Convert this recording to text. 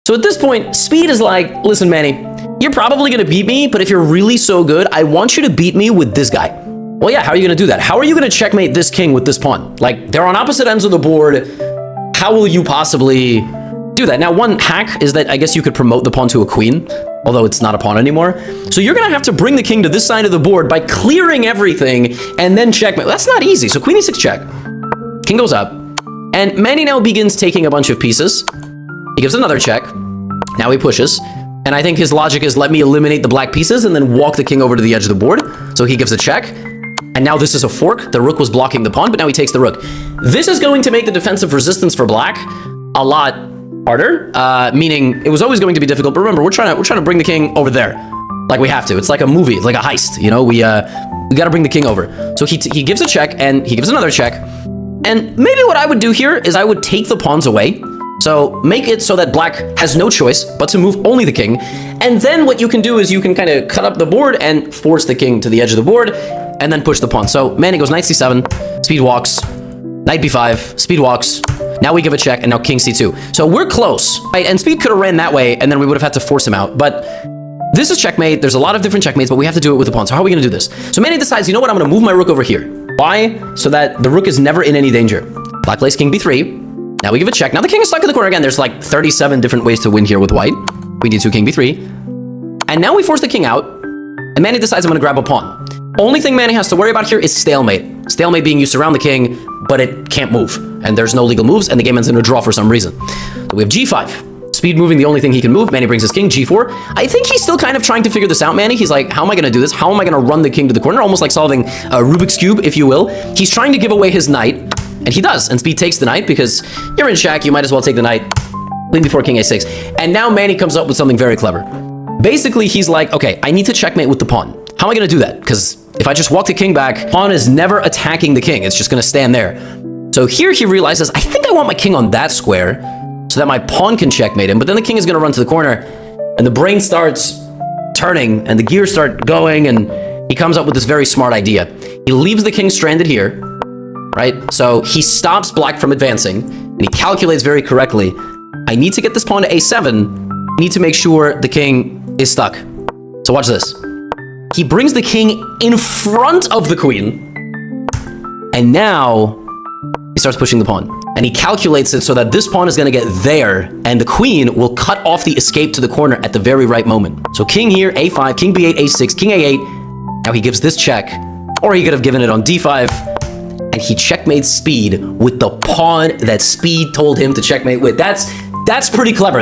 So at this point, Speed is like, listen, Manny, you're probably going to beat me, but if you're really so good, I want you to beat me with this guy. Well, yeah, how are you going to do that? How are you going to checkmate this king with this pawn? Like, they're on opposite ends of the board. How will you possibly do that? Now, one hack is that I guess you could promote the pawn to a queen, although it's not a pawn anymore. So you're going to have to bring the king to this side of the board by clearing everything and then checkmate. That's not easy. So queen e6 check. King goes up. And Manny now begins taking a bunch of pieces. He gives another check. Now he pushes. And I think his logic is let me eliminate the black pieces and then walk the king over to the edge of the board. So he gives a check. And now this is a fork. The rook was blocking the pawn, but now he takes the rook. This is going to make the defensive resistance for black a lot harder, meaning it was always going to be difficult. But remember, we're trying to bring the king over there. Like we have to. It's like a movie. It's like a heist. You know, we got to bring the king over. So he gives a check and he gives another check. And maybe what I would do here is I would take the pawns away. So make it so that black has no choice but to move only the king. And then what you can do is you can kind of cut up the board and force the king to the edge of the board and then push the pawn. So Manny goes knight c7, Speed walks, knight b5, Speed walks. Now we give a check and now king c2. So we're close, right? And Speed could have ran that way and then we would have had to force him out. But this is checkmate. There's a lot of different checkmates, but we have to do it with the pawn. So how are we going to do this? So Manny decides, you know what? I'm going to move my rook over here. Why? So that the rook is never in any danger. Black plays king b3. Now we give a check. Now the king is stuck in the corner again. There's like 37 different ways to win here with white. Queen d2, king b3. And now we force the king out. And Manny decides I'm going to grab a pawn. Only thing Manny has to worry about here is stalemate. Stalemate being used to surround the king, but it can't move. And there's no legal moves, and the game ends in a draw for some reason. So we have g5. Speed moving the only thing he can move. Manny brings his king, g4. I think he's still kind of trying to figure this out, Manny. He's like, how am I going to do this? How am I going to run the king to the corner? Almost like solving a Rubik's Cube, if you will. He's trying to give away his knight, and he does. And Speed takes the knight because you're in check. You might as well take the knight. Queen before king a6. And now Manny comes up with something very clever. Basically, he's like, okay, I need to checkmate with the pawn. How am I going to do that? Because if I just walk the king back, pawn is never attacking the king. It's just going to stand there. So here he realizes, I think I want my king on that square so that my pawn can checkmate him. But then the king is going to run to the corner and the brain starts turning and the gears start going. And he comes up with this very smart idea. He leaves the king stranded here, right? So he stops black from advancing and he calculates very correctly. I need to get this pawn to a7. I need to make sure the king is stuck. So watch this. He brings the king in front of the queen. And now he starts pushing the pawn. And he calculates it so that this pawn is going to get there. And the queen will cut off the escape to the corner at the very right moment. So king here, a5, king b8, a6, king a8. Now he gives this check. Or he could have given it on d5. And he checkmates Speed with the pawn that Speed told him to checkmate with. That's pretty clever.